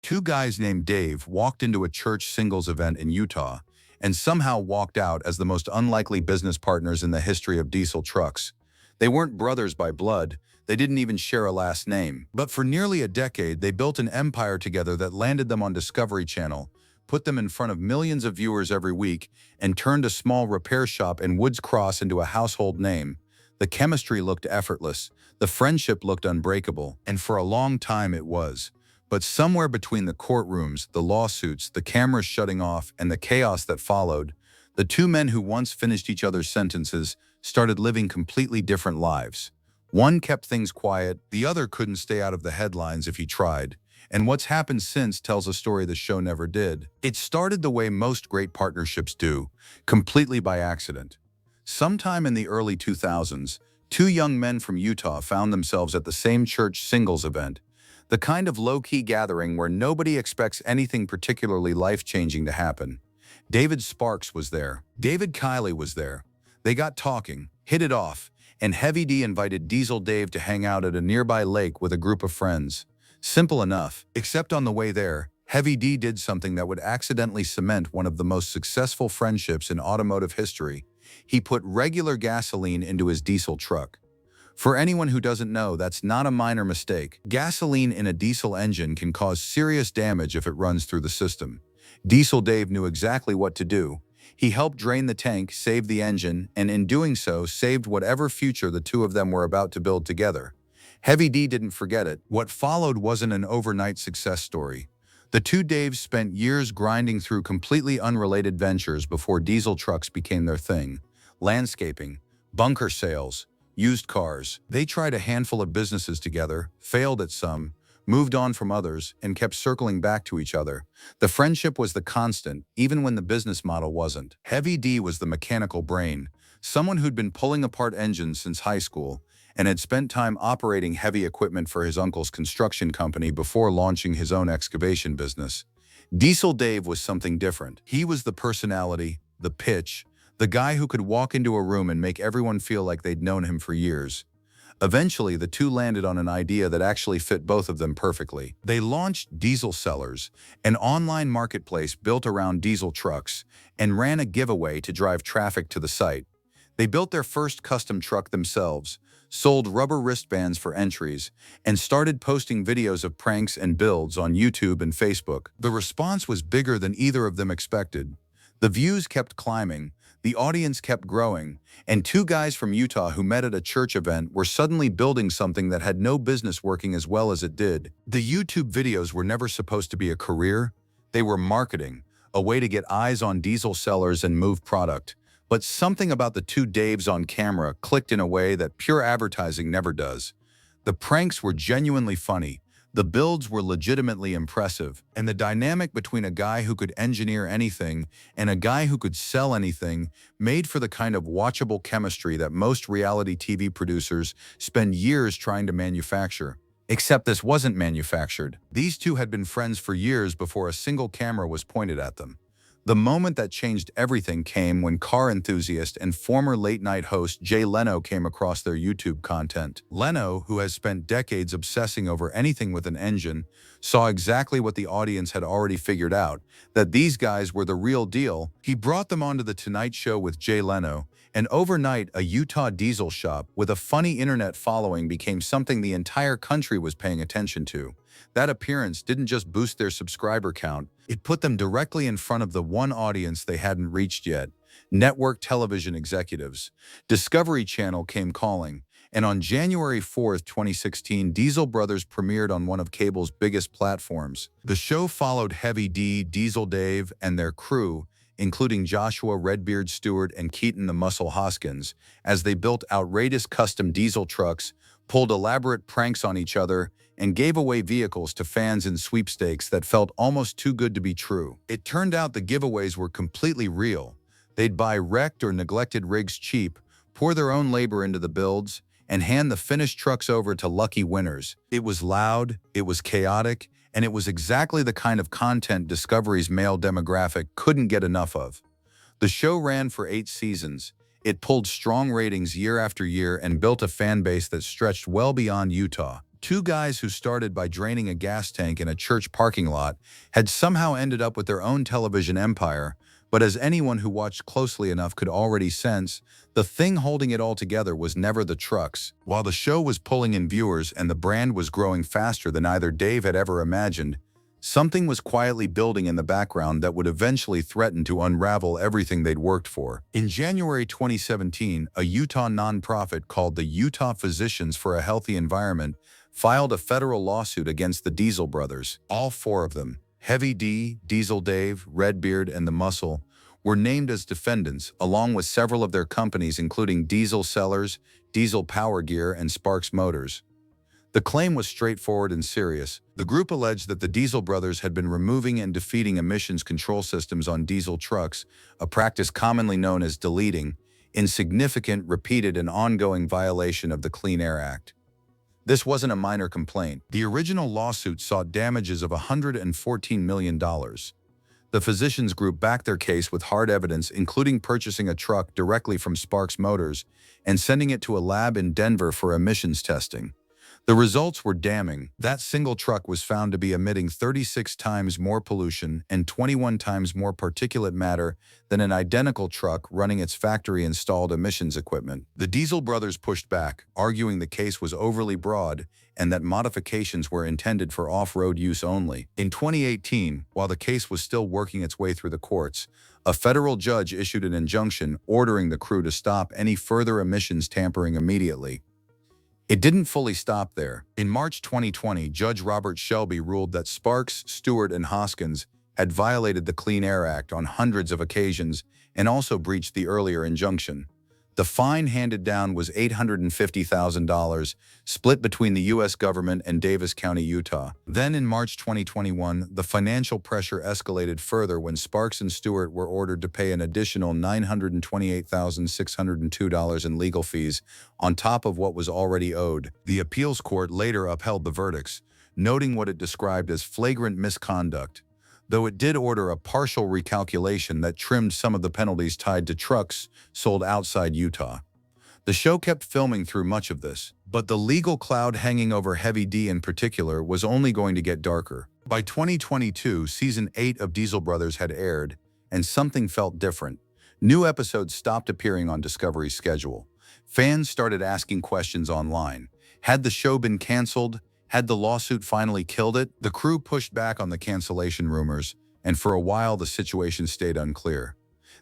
Two guys named Dave walked into a church singles event in Utah and somehow walked out as the most unlikely business partners in the history of diesel trucks. They weren't brothers by blood, they didn't even share a last name. But for nearly a decade, they built an empire together that landed them on Discovery Channel, put them in front of millions of viewers every week, and turned a small repair shop in Woods Cross into a household name. The chemistry looked effortless, the friendship looked unbreakable, and for a long time it was. But somewhere between the courtrooms, the lawsuits, the cameras shutting off, and the chaos that followed, the two men who once finished each other's sentences started living completely different lives. One kept things quiet, the other couldn't stay out of the headlines if he tried. And what's happened since tells a story the show never did. It started the way most great partnerships do, completely by accident. Sometime in the early 2000s, two young men from Utah found themselves at the same church singles event, the kind of low-key gathering where nobody expects anything particularly life-changing to happen. David Sparks was there. David Kiley was there. They got talking, hit it off, and Heavy D invited Diesel Dave to hang out at a nearby lake with a group of friends. Simple enough, except on the way there, Heavy D did something that would accidentally cement one of the most successful friendships in automotive history. He put regular gasoline into his diesel truck. For anyone who doesn't know, that's not a minor mistake. Gasoline in a diesel engine can cause serious damage if it runs through the system. Diesel Dave knew exactly what to do. He helped drain the tank, save the engine, and in doing so, saved whatever future the two of them were about to build together. Heavy D didn't forget it. What followed wasn't an overnight success story. The two Daves spent years grinding through completely unrelated ventures before diesel trucks became their thing. Landscaping, bunker sales, used cars. They tried a handful of businesses together, failed at some, moved on from others, and kept circling back to each other. The friendship was the constant, even when the business model wasn't. Heavy D was the mechanical brain, someone who'd been pulling apart engines since high school, and had spent time operating heavy equipment for his uncle's construction company before launching his own excavation business. Diesel Dave was something different. He was the personality, the pitch, the guy who could walk into a room and make everyone feel like they'd known him for years. Eventually, the two landed on an idea that actually fit both of them perfectly. They launched Diesel Sellers, an online marketplace built around diesel trucks, and ran a giveaway to drive traffic to the site. They built their first custom truck themselves, sold rubber wristbands for entries, and started posting videos of pranks and builds on YouTube and Facebook. The response was bigger than either of them expected. The views kept climbing, the audience kept growing, and two guys from Utah who met at a church event were suddenly building something that had no business working as well as it did. The YouTube videos were never supposed to be a career. They were marketing, a way to get eyes on diesel sellers and move product. But something about the two Daves on camera clicked in a way that pure advertising never does. The pranks were genuinely funny, the builds were legitimately impressive, and the dynamic between a guy who could engineer anything and a guy who could sell anything made for the kind of watchable chemistry that most reality TV producers spend years trying to manufacture. Except this wasn't manufactured. These two had been friends for years before a single camera was pointed at them. The moment that changed everything came when car enthusiast and former late-night host Jay Leno came across their YouTube content. Leno, who has spent decades obsessing over anything with an engine, saw exactly what the audience had already figured out, that these guys were the real deal. He brought them onto The Tonight Show with Jay Leno, and overnight, a Utah diesel shop with a funny internet following became something the entire country was paying attention to. That appearance didn't just boost their subscriber count, it put them directly in front of the one audience they hadn't reached yet: network television executives. Discovery Channel came calling, and on January 4th, 2016, Diesel Brothers premiered on one of cable's biggest platforms. The show followed Heavy D, Diesel Dave, and their crew, including Joshua Redbeard Stewart and Keaton the Muscle Hoskins, as they built outrageous custom diesel trucks, pulled elaborate pranks on each other, and gave away vehicles to fans in sweepstakes that felt almost too good to be true. It turned out the giveaways were completely real. They'd buy wrecked or neglected rigs cheap, pour their own labor into the builds, and hand the finished trucks over to lucky winners. It was loud, it was chaotic, and it was exactly the kind of content Discovery's male demographic couldn't get enough of. The show ran for 8 seasons. It pulled strong ratings year after year and built a fan base that stretched well beyond Utah. Two guys who started by draining a gas tank in a church parking lot had somehow ended up with their own television empire, but as anyone who watched closely enough could already sense, the thing holding it all together was never the trucks. While the show was pulling in viewers and the brand was growing faster than either Dave had ever imagined, something was quietly building in the background that would eventually threaten to unravel everything they'd worked for. In January 2017, a Utah nonprofit called the Utah Physicians for a Healthy Environment filed a federal lawsuit against the Diesel brothers. All four of them, Heavy D, Diesel Dave, Redbeard, and the Muscle, were named as defendants, along with several of their companies including Diesel Sellers, Diesel Power Gear, and Sparks Motors. The claim was straightforward and serious. The group alleged that the Diesel brothers had been removing and defeating emissions control systems on diesel trucks, a practice commonly known as deleting, in significant, repeated, and ongoing violation of the Clean Air Act. This wasn't a minor complaint. The original lawsuit sought damages of $114 million. The Physicians Group backed their case with hard evidence, including purchasing a truck directly from Sparks Motors and sending it to a lab in Denver for emissions testing. The results were damning. That single truck was found to be emitting 36 times more pollution and 21 times more particulate matter than an identical truck running its factory-installed emissions equipment. The Diesel brothers pushed back, arguing the case was overly broad and that modifications were intended for off-road use only. In 2018, while the case was still working its way through the courts, a federal judge issued an injunction ordering the crew to stop any further emissions tampering immediately. It didn't fully stop there. In March 2020, Judge Robert Shelby ruled that Sparks, Stewart, and Hoskins had violated the Clean Air Act on hundreds of occasions and also breached the earlier injunction. The fine handed down was $850,000, split between the U.S. government and Davis County, Utah. Then in March 2021, the financial pressure escalated further when Sparks and Stewart were ordered to pay an additional $928,602 in legal fees on top of what was already owed. The appeals court later upheld the verdicts, noting what it described as flagrant misconduct, though it did order a partial recalculation that trimmed some of the penalties tied to trucks sold outside Utah. The show kept filming through much of this, but the legal cloud hanging over Heavy D in particular was only going to get darker. By 2022, Season 8 of Diesel Brothers had aired, and something felt different. New episodes stopped appearing on Discovery's schedule. Fans started asking questions online. Had the show been canceled? Had the lawsuit finally killed it? The crew pushed back on the cancellation rumors, and for a while the situation stayed unclear.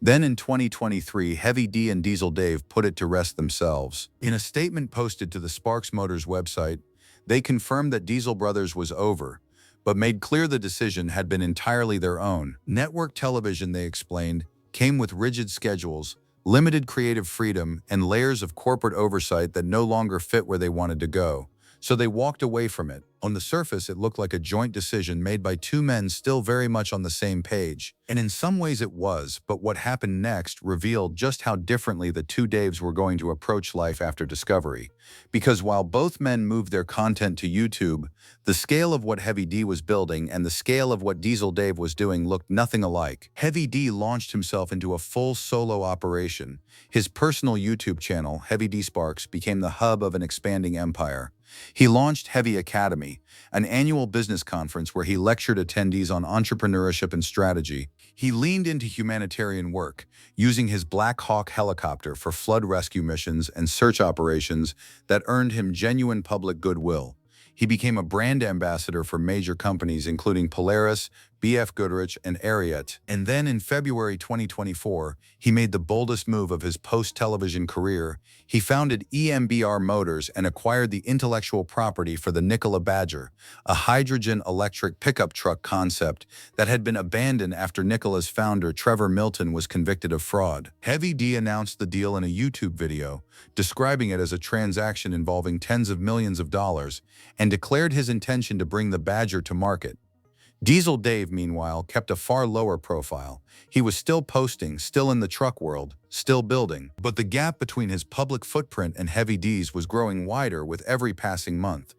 Then in 2023, Heavy D and Diesel Dave put it to rest themselves. In a statement posted to the Sparks Motors website, they confirmed that Diesel Brothers was over, but made clear the decision had been entirely their own. Network television, they explained, came with rigid schedules, limited creative freedom, and layers of corporate oversight that no longer fit where they wanted to go. So they walked away from it. On the surface, it looked like a joint decision made by two men still very much on the same page. And in some ways it was, but what happened next revealed just how differently the two Daves were going to approach life after Discovery. Because while both men moved their content to YouTube, the scale of what Heavy D was building and the scale of what Diesel Dave was doing looked nothing alike. Heavy D launched himself into a full solo operation. His personal YouTube channel, Heavy D Sparks, became the hub of an expanding empire. He launched Heavy Academy, an annual business conference where he lectured attendees on entrepreneurship and strategy. He leaned into humanitarian work, using his Black Hawk helicopter for flood rescue missions and search operations that earned him genuine public goodwill. He became a brand ambassador for major companies including Polaris, B.F. Goodrich, and Ariat. And then in February 2024, he made the boldest move of his post-television career. He founded EMBR Motors and acquired the intellectual property for the Nikola Badger, a hydrogen-electric pickup truck concept that had been abandoned after Nikola's founder Trevor Milton was convicted of fraud. Heavy D announced the deal in a YouTube video, describing it as a transaction involving tens of millions of dollars, and declared his intention to bring the Badger to market. Diesel Dave, meanwhile, kept a far lower profile. He was still posting, still in the truck world, still building. But the gap between his public footprint and Heavy D's was growing wider with every passing month.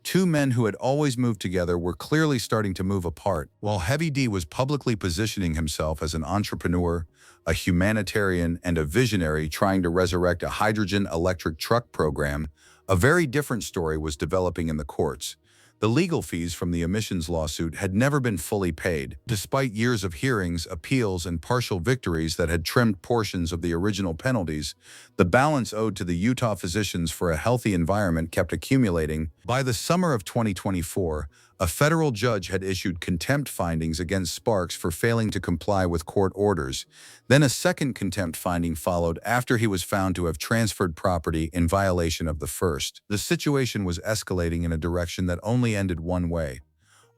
Two men who had always moved together were clearly starting to move apart. While Heavy D was publicly positioning himself as an entrepreneur, a humanitarian, and a visionary trying to resurrect a hydrogen electric truck program, A very different story was developing in the courts. The legal fees from the emissions lawsuit had never been fully paid, despite years of hearings, appeals, and partial victories that had trimmed portions of the original penalties. The balance owed to the Utah physicians for a healthy environment kept accumulating. By the summer of 2024, a federal judge had issued contempt findings against Sparks for failing to comply with court orders. Then a second contempt finding followed after he was found to have transferred property in violation of the first. The situation was escalating in a direction that only ended one way.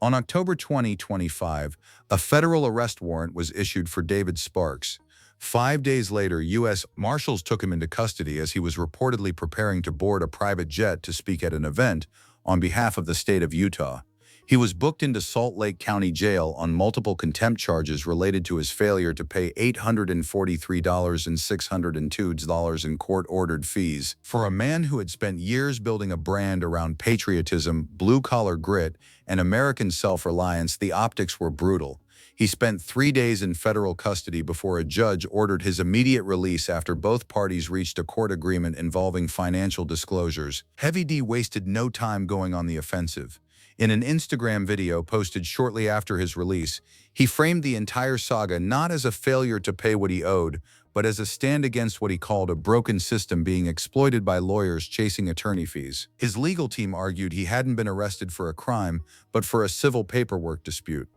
On October 2025, a federal arrest warrant was issued for David Sparks. 5 days later, U.S. Marshals took him into custody as he was reportedly preparing to board a private jet to speak at an event on behalf of the state of Utah. He was booked into Salt Lake County Jail on multiple contempt charges related to his failure to pay $843 and $602 in court-ordered fees. For a man who had spent years building a brand around patriotism, blue-collar grit, and American self-reliance, the optics were brutal. He spent 3 days in federal custody before a judge ordered his immediate release after both parties reached a court agreement involving financial disclosures. Heavy D wasted no time going on the offensive. In an Instagram video posted shortly after his release, he framed the entire saga not as a failure to pay what he owed, but as a stand against what he called a broken system being exploited by lawyers chasing attorney fees. His legal team argued he hadn't been arrested for a crime, but for a civil paperwork dispute.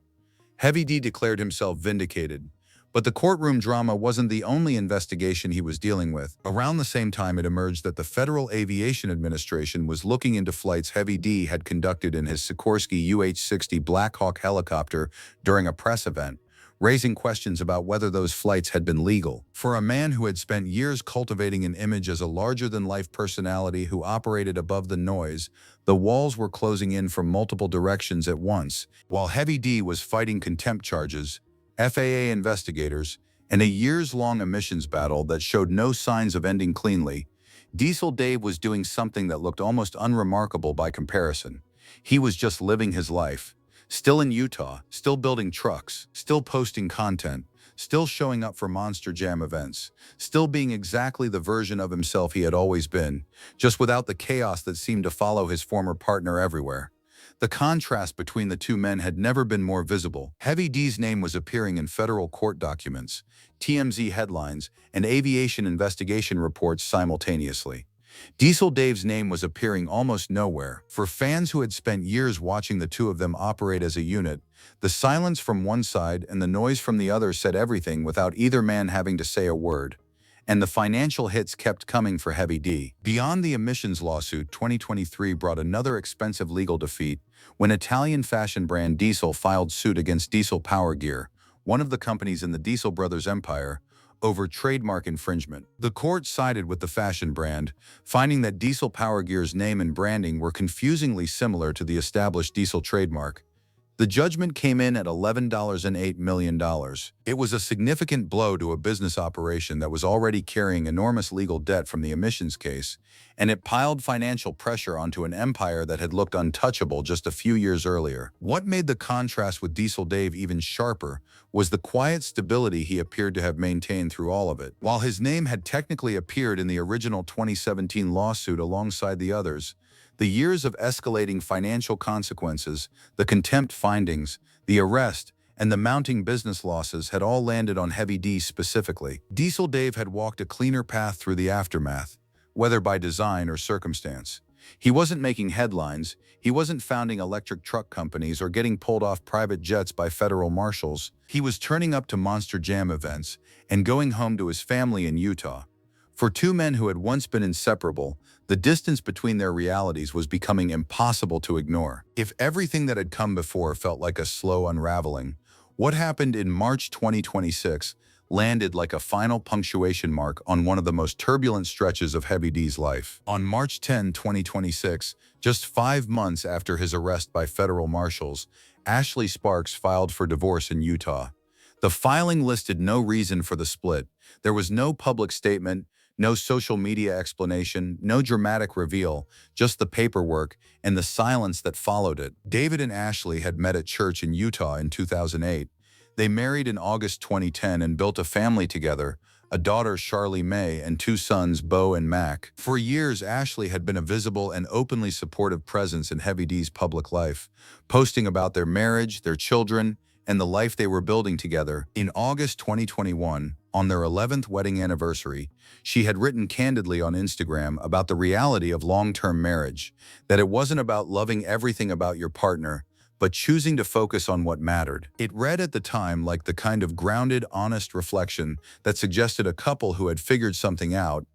Heavy D declared himself vindicated. But the courtroom drama wasn't the only investigation he was dealing with. Around the same time, it emerged that the Federal Aviation Administration was looking into flights Heavy D had conducted in his Sikorsky UH-60 Black Hawk helicopter during a press event, raising questions about whether those flights had been legal. For a man who had spent years cultivating an image as a larger-than-life personality who operated above the noise, the walls were closing in from multiple directions at once. While Heavy D was fighting contempt charges, FAA investigators, and a years-long emissions battle that showed no signs of ending cleanly, Diesel Dave was doing something that looked almost unremarkable by comparison. He was just living his life. Still in Utah, still building trucks, still posting content, still showing up for Monster Jam events, still being exactly the version of himself he had always been, just without the chaos that seemed to follow his former partner everywhere. The contrast between the two men had never been more visible. Heavy D's name was appearing in federal court documents, TMZ headlines, and aviation investigation reports simultaneously. Diesel Dave's name was appearing almost nowhere. For fans who had spent years watching the two of them operate as a unit, the silence from one side and the noise from the other said everything without either man having to say a word. And the financial hits kept coming for Heavy D. Beyond the emissions lawsuit, 2023 brought another expensive legal defeat when Italian fashion brand Diesel filed suit against Diesel Power Gear, one of the companies in the Diesel brothers' empire, over trademark infringement. The court sided with the fashion brand, finding that Diesel Power Gear's name and branding were confusingly similar to the established Diesel trademark. The judgment came in at $11.8 million. It was a significant blow to a business operation that was already carrying enormous legal debt from the emissions case, and it piled financial pressure onto an empire that had looked untouchable just a few years earlier. What made the contrast with Diesel Dave even sharper was the quiet stability he appeared to have maintained through all of it. While his name had technically appeared in the original 2017 lawsuit alongside the others, the years of escalating financial consequences, the contempt findings, the arrest, and the mounting business losses had all landed on Heavy D specifically. Diesel Dave had walked a cleaner path through the aftermath, whether by design or circumstance. He wasn't making headlines, he wasn't founding electric truck companies or getting pulled off private jets by federal marshals. He was turning up to Monster Jam events and going home to his family in Utah. For two men who had once been inseparable, the distance between their realities was becoming impossible to ignore. If everything that had come before felt like a slow unraveling, what happened in March 2026 landed like a final punctuation mark on one of the most turbulent stretches of Heavy D's life. On March 10, 2026, just 5 months after his arrest by federal marshals, Ashley Sparks filed for divorce in Utah. The filing listed no reason for the split. There was no public statement, no social media explanation, no dramatic reveal, just the paperwork and the silence that followed it. David and Ashley had met at church in Utah in 2008. They married in August 2010 and built a family together, a daughter, Charlie Mae, and two sons, Beau and Mac. For years, Ashley had been a visible and openly supportive presence in Heavy D's public life, posting about their marriage, their children, and the life they were building together. In August 2021, on their 11th wedding anniversary, she had written candidly on Instagram about the reality of long-term marriage, that it wasn't about loving everything about your partner, but choosing to focus on what mattered. It read at the time like the kind of grounded, honest reflection that suggested a couple who had figured something out.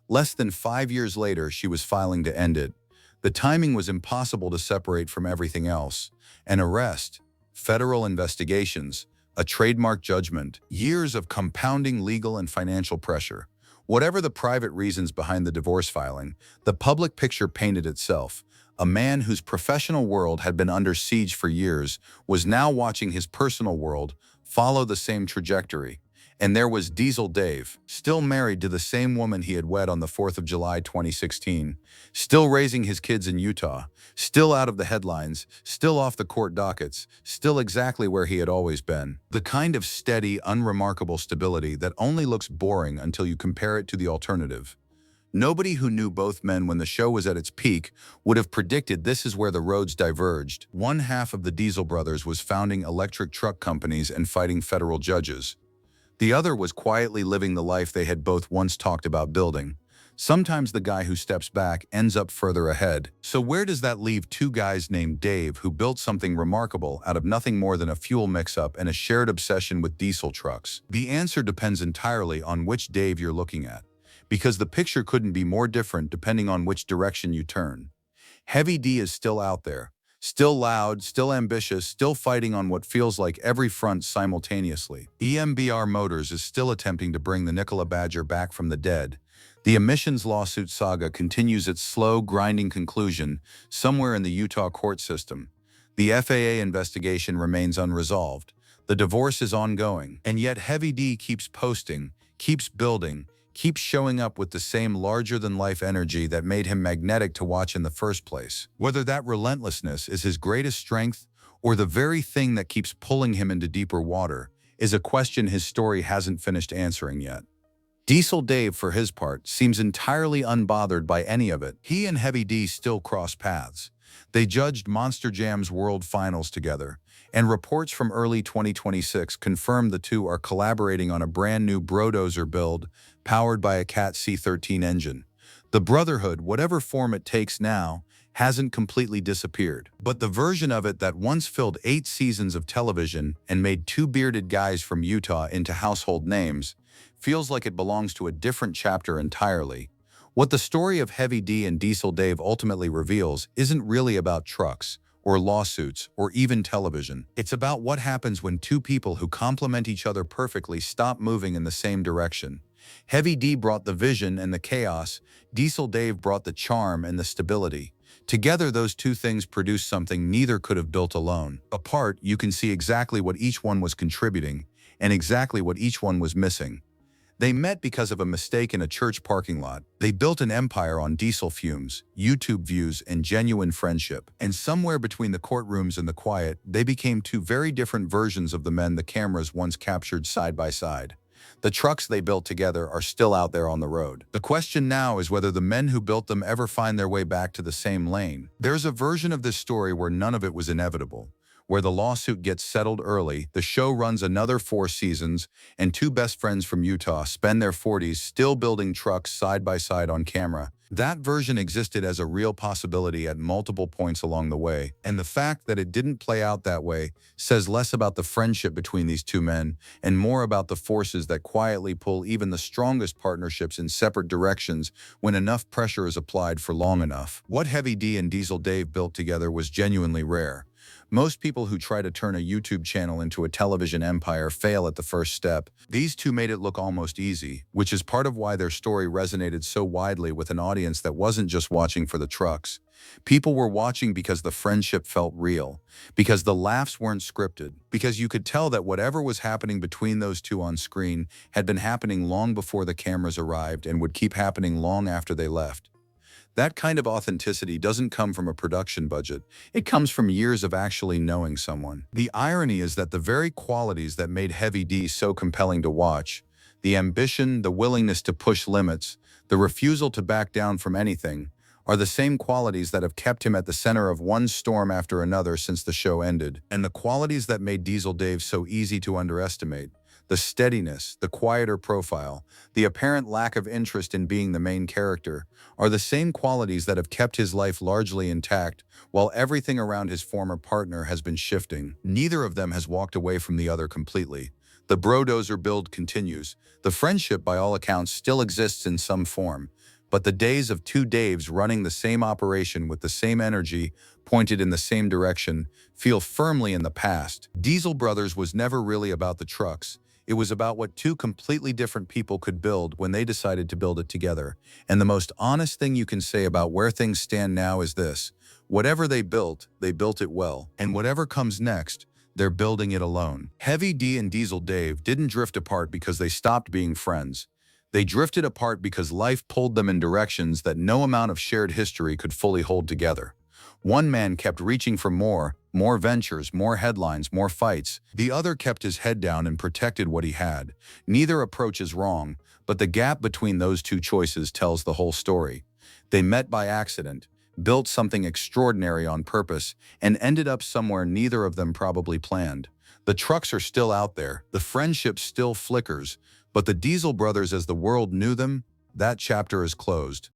Less than 5 years later, she was filing to end it. The timing was impossible to separate from everything else. An arrest, federal investigations, a trademark judgment, years of compounding legal and financial pressure. Whatever the private reasons behind the divorce filing, the public picture painted itself. A man whose professional world had been under siege for years was now watching his personal world follow the same trajectory. And there was Diesel Dave, still married to the same woman he had wed on the 4th of July 2016, still raising his kids in Utah, still out of the headlines, still off the court dockets, still exactly where he had always been. The kind of steady, unremarkable stability that only looks boring until you compare it to the alternative. Nobody who knew both men when the show was at its peak would have predicted this is where the roads diverged. One half of the Diesel brothers was founding electric truck companies and fighting federal judges. The other was quietly living the life they had both once talked about building. Sometimes the guy who steps back ends up further ahead. So where does that leave two guys named Dave who built something remarkable out of nothing more than a fuel mix-up and a shared obsession with diesel trucks? The answer depends entirely on which Dave you're looking at, because the picture couldn't be more different depending on which direction you turn. Heavy D is still out there, still loud, still ambitious, still fighting on what feels like every front simultaneously. EMBR Motors is still attempting to bring the Nikola Badger back from the dead. The emissions lawsuit saga continues its slow, grinding conclusion somewhere in the Utah court system. The FAA investigation remains unresolved. The divorce is ongoing, and yet Heavy D keeps posting, keeps building, keeps showing up with the same larger-than-life energy that made him magnetic to watch in the first place. Whether that relentlessness is his greatest strength or the very thing that keeps pulling him into deeper water is a question his story hasn't finished answering yet. Diesel Dave, for his part, seems entirely unbothered by any of it. He and Heavy D still cross paths. They judged Monster Jam's World Finals together, and reports from early 2026 confirm the two are collaborating on a brand new Brodozer build powered by a Cat C13 engine. The brotherhood, whatever form it takes now, hasn't completely disappeared. But the version of it that once filled 8 seasons of television and made two bearded guys from Utah into household names feels like it belongs to a different chapter entirely. What the story of Heavy D and Diesel Dave ultimately reveals isn't really about trucks, or lawsuits, or even television. It's about what happens when two people who complement each other perfectly stop moving in the same direction. Heavy D brought the vision and the chaos, Diesel Dave brought the charm and the stability. Together, those two things produced something neither could have built alone. Apart, you can see exactly what each one was contributing, and exactly what each one was missing. They met because of a mistake in a church parking lot. They built an empire on diesel fumes, YouTube views, and genuine friendship. And somewhere between the courtrooms and the quiet, they became two very different versions of the men the cameras once captured side by side. The trucks they built together are still out there on the road. The question now is whether the men who built them ever find their way back to the same lane. There's a version of this story where none of it was inevitable, where the lawsuit gets settled early, the show runs another 4 seasons, and two best friends from Utah spend their 40s still building trucks side by side on camera. That version existed as a real possibility at multiple points along the way, and the fact that it didn't play out that way says less about the friendship between these two men and more about the forces that quietly pull even the strongest partnerships in separate directions when enough pressure is applied for long enough. What Heavy D and Diesel Dave built together was genuinely rare. Most people who try to turn a YouTube channel into a television empire fail at the first step. These two made it look almost easy, which is part of why their story resonated so widely with an audience that wasn't just watching for the trucks. People were watching because the friendship felt real, because the laughs weren't scripted, because you could tell that whatever was happening between those two on screen had been happening long before the cameras arrived and would keep happening long after they left. That kind of authenticity doesn't come from a production budget. It comes from years of actually knowing someone. The irony is that the very qualities that made Heavy D so compelling to watch, the ambition, the willingness to push limits, the refusal to back down from anything, are the same qualities that have kept him at the center of one storm after another since the show ended, and the qualities that made Diesel Dave so easy to underestimate. The steadiness, the quieter profile, the apparent lack of interest in being the main character, are the same qualities that have kept his life largely intact while everything around his former partner has been shifting. Neither of them has walked away from the other completely. The brodozer build continues. The friendship, by all accounts, still exists in some form. But the days of two Daves running the same operation with the same energy, pointed in the same direction, feel firmly in the past. Diesel Brothers was never really about the trucks. It was about what two completely different people could build when they decided to build it together. And the most honest thing you can say about where things stand now is this: whatever they built it well. And whatever comes next, they're building it alone. Heavy D and Diesel Dave didn't drift apart because they stopped being friends. They drifted apart because life pulled them in directions that no amount of shared history could fully hold together. One man kept reaching for more ventures, more headlines, more fights. The other kept his head down and protected what he had. Neither approach is wrong, but the gap between those two choices tells the whole story. They met by accident, built something extraordinary on purpose, and ended up somewhere neither of them probably planned. The trucks are still out there, the friendship still flickers, but the Diesel Brothers as the world knew them, that chapter is closed.